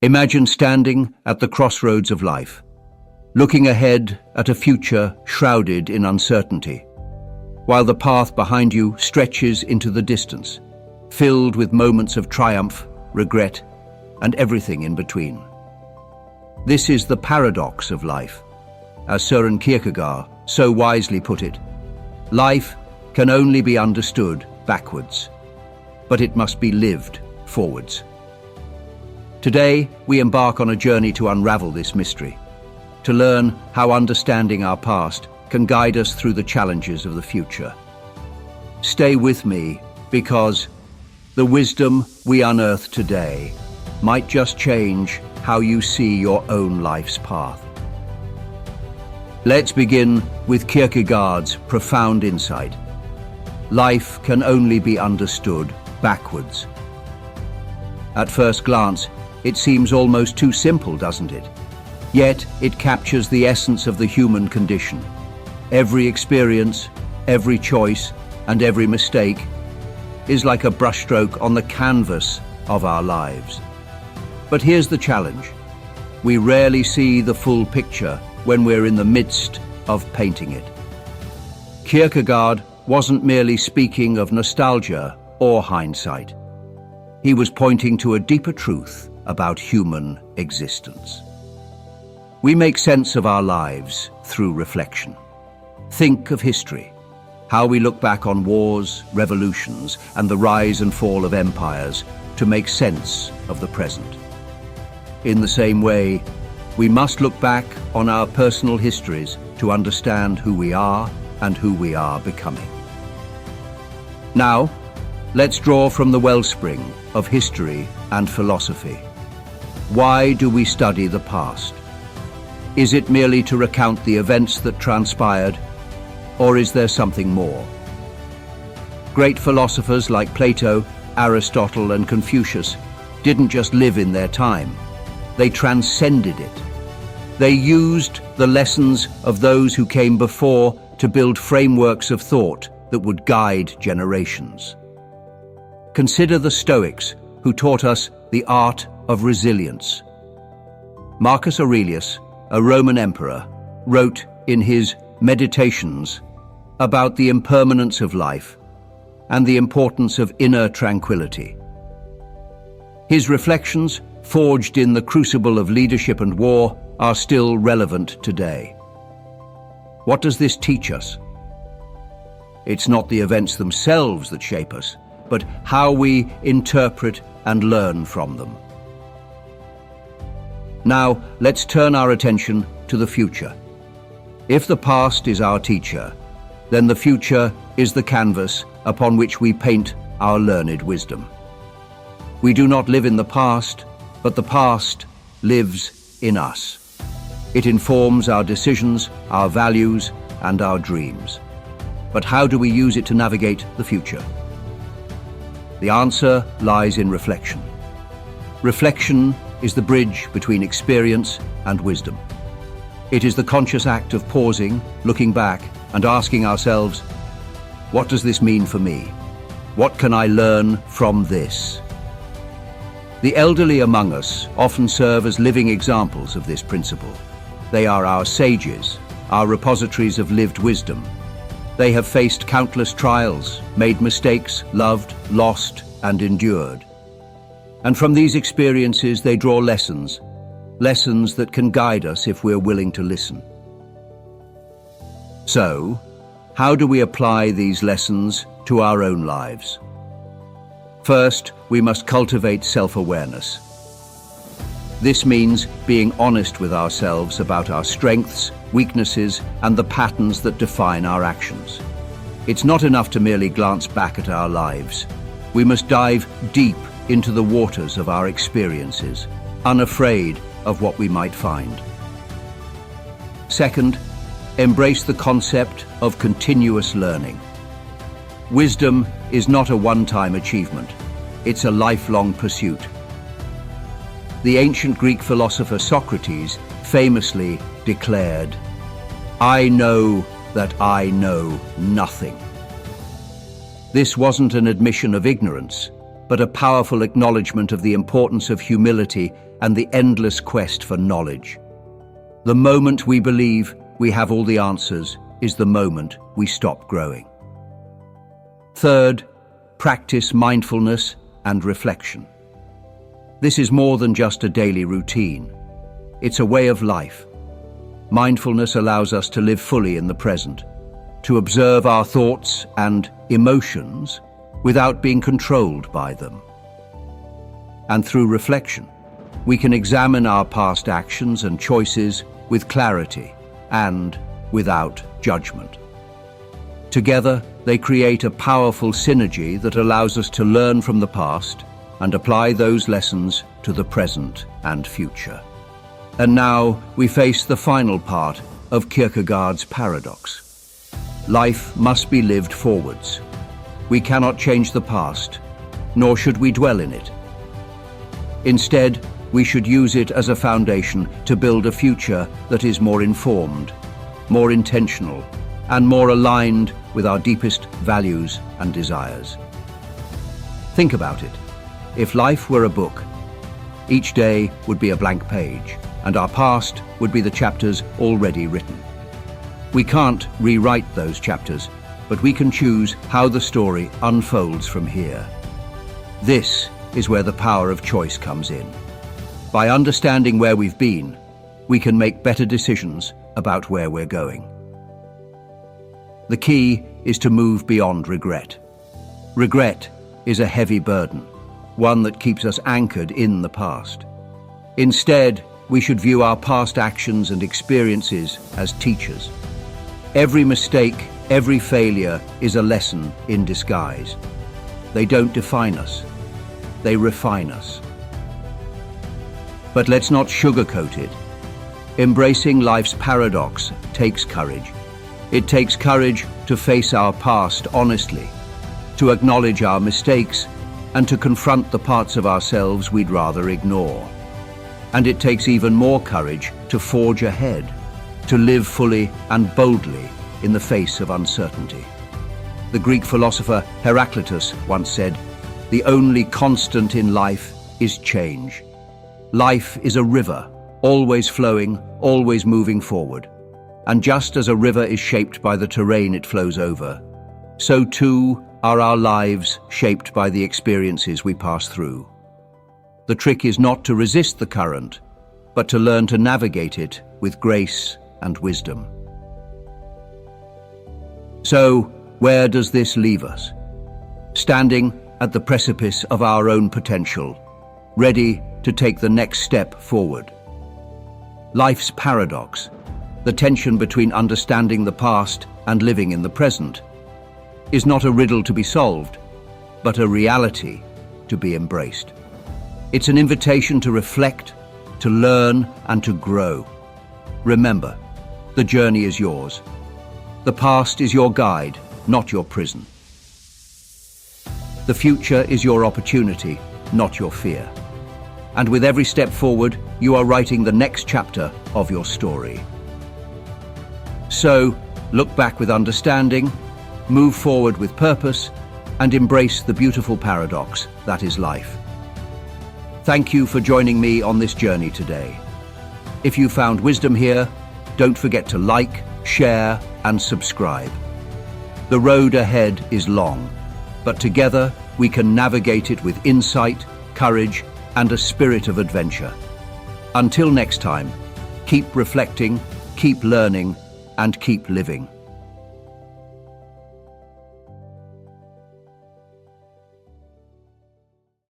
Imagine standing at the crossroads of life, looking ahead at a future shrouded in uncertainty, while the path behind you stretches into the distance, filled with moments of triumph, regret, and everything in between. This is the paradox of life. As Søren Kierkegaard so wisely put it, life can only be understood backwards, but it must be lived forwards. Today, we embark on a journey to unravel this mystery, to learn how understanding our past can guide us through the challenges of the future. Stay with me, because the wisdom we unearth today might just change how you see your own life's path. Let's begin with Kierkegaard's profound insight. Life can only be understood backwards. At first glance, it seems almost too simple, doesn't it? Yet it captures the essence of the human condition. Every experience, every choice, and every mistake is like a brushstroke on the canvas of our lives. But here's the challenge. We rarely see the full picture when we're in the midst of painting it. Kierkegaard wasn't merely speaking of nostalgia or hindsight. He was pointing to a deeper truth about human existence. We make sense of our lives through reflection. Think of history, how we look back on wars, revolutions, and the rise and fall of empires to make sense of the present. In the same way, we must look back on our personal histories to understand who we are and who we are becoming. Now, let's draw from the wellspring of history and philosophy. Why do we study the past? Is it merely to recount the events that transpired, or is there something more? Great philosophers like Plato, Aristotle, and Confucius didn't just live in their time. They transcended it. They used the lessons of those who came before to build frameworks of thought that would guide generations. Consider the Stoics, who taught us the art of resilience. Marcus Aurelius, a Roman emperor, wrote in his Meditations about the impermanence of life and the importance of inner tranquility. His reflections, forged in the crucible of leadership and war, are still relevant today. What does this teach us? It's not the events themselves that shape us, but how we interpret and learn from them. Now, let's turn our attention to the future. If the past is our teacher, then the future is the canvas upon which we paint our learned wisdom. We do not live in the past, but the past lives in us. It informs our decisions, our values, and our dreams. But how do we use it to navigate the future? The answer lies in reflection. Reflection is the bridge between experience and wisdom. It is the conscious act of pausing, looking back, and asking ourselves, what does this mean for me? What can I learn from this? The elderly among us often serve as living examples of this principle. They are our sages, our repositories of lived wisdom. They have faced countless trials, made mistakes, loved, lost, and endured. And from these experiences they draw lessons that can guide us if we're willing to listen. So, how do we apply these lessons to our own lives? First, we must cultivate self-awareness. This means being honest with ourselves about our strengths, weaknesses, and the patterns that define our actions. It's not enough to merely glance back at our lives. We must dive deep into the waters of our experiences, unafraid of what we might find. Second, embrace the concept of continuous learning. Wisdom is not a one-time achievement. It's a lifelong pursuit. The ancient Greek philosopher Socrates famously declared, "I know that I know nothing." This wasn't an admission of ignorance, but a powerful acknowledgement of the importance of humility and the endless quest for knowledge. The moment we believe we have all the answers is the moment we stop growing. Third, practice mindfulness and reflection. This is more than just a daily routine. It's a way of life. Mindfulness allows us to live fully in the present, to observe our thoughts and emotions without being controlled by them. And through reflection, we can examine our past actions and choices with clarity and without judgment. Together, they create a powerful synergy that allows us to learn from the past and apply those lessons to the present and future. And now we face the final part of Kierkegaard's paradox. Life must be lived forwards. We cannot change the past, nor should we dwell in it. Instead, we should use it as a foundation to build a future that is more informed, more intentional, and more aligned with our deepest values and desires. Think about it. If life were a book, each day would be a blank page, and our past would be the chapters already written. We can't rewrite those chapters, but we can choose how the story unfolds from here. This is where the power of choice comes in. By understanding where we've been, we can make better decisions about where we're going. The key is to move beyond regret. Regret is a heavy burden, one that keeps us anchored in the past. Instead, we should view our past actions and experiences as teachers. Every mistake, every failure is a lesson in disguise. They don't define us, they refine us. But let's not sugarcoat it. Embracing life's paradox takes courage. It takes courage to face our past honestly, to acknowledge our mistakes, and to confront the parts of ourselves we'd rather ignore. And it takes even more courage to forge ahead, to live fully and boldly in the face of uncertainty. The Greek philosopher Heraclitus once said, "The only constant in life is change." Life is a river, always flowing, always moving forward. And just as a river is shaped by the terrain it flows over, so too are our lives shaped by the experiences we pass through. The trick is not to resist the current, but to learn to navigate it with grace and wisdom. So, where does this leave us? Standing at the precipice of our own potential, ready to take the next step forward. Life's paradox, the tension between understanding the past and living in the present, is not a riddle to be solved, but a reality to be embraced. It's an invitation to reflect, to learn, and to grow. Remember, the journey is yours. The past is your guide, not your prison. The future is your opportunity, not your fear. And with every step forward, you are writing the next chapter of your story. So, look back with understanding, move forward with purpose, and embrace the beautiful paradox that is life. Thank you for joining me on this journey today. If you found wisdom here, don't forget to like, share, and subscribe. The road ahead is long, but together we can navigate it with insight, courage, and a spirit of adventure. Until next time, keep reflecting, keep learning, and keep living.